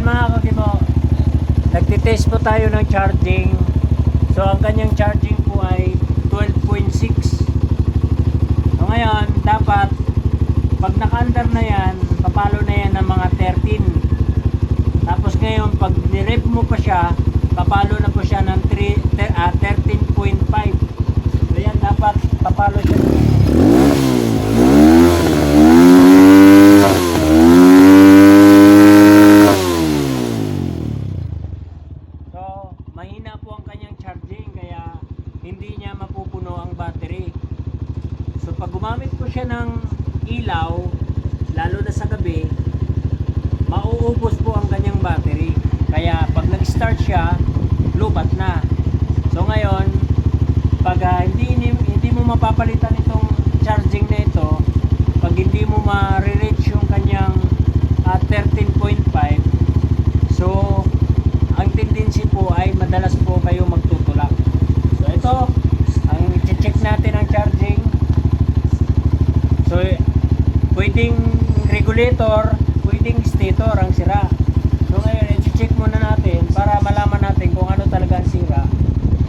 Ayan mga kakimo, nagtitest po tayo ng charging. So ang kanyang charging po ay 12.6. So ngayon, dapat pag naka-under na yan, papalo na yan ng mga 13. Tapos ngayon, pag nirep mo pa siya, papalo na po siya ng 13.5. So yan, dapat papalo siya ng mahina po ang kanyang charging, kaya hindi niya mapupuno ang battery. So pag gumamit po siya ng ilaw, lalo na sa gabi, mauubos po ang kanyang battery. Kaya pag nag-start siya, lubat na. So ngayon, pag hindi mo mapapalitan itong charging na ito, pag hindi mo ma-reach yung kanyang 13.5, so ang tendency po ay madalas po kayo magtutulak. So ito, ang i-check natin ang charging. So pwedeng regulator, pwedeng stator ang sira. So ngayon, i-check muna natin para malaman natin kung ano talaga ang sira.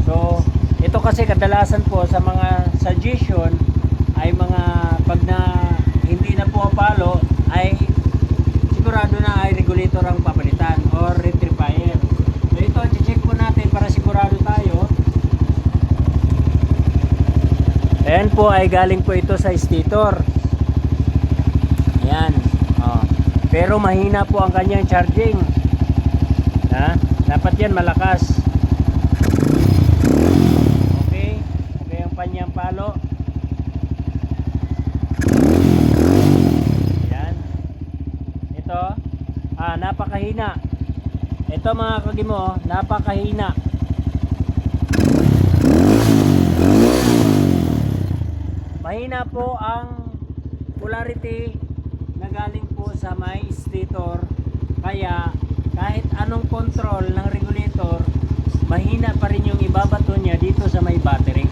So ito kasi kadalasan po sa mga suggestion ay mga pag na hindi na po palo ay sigurado na ay regulator ang papalitan or rectifier. So ito, i-check po natin para sigurado tayo. Ayan po ay galing po ito sa stator. Ayan. Oh. Pero mahina po ang kanyang charging. Ha? Dapat yan malakas. Okay. Okay ang kanyang palo. Ayan. Ito. Napakahina. Ito mga kagimo, napakahina. Mahina po ang polarity na galing po sa may stator. Kaya kahit anong control ng regulator, mahina pa rin yung ibabato niya dito sa may battery.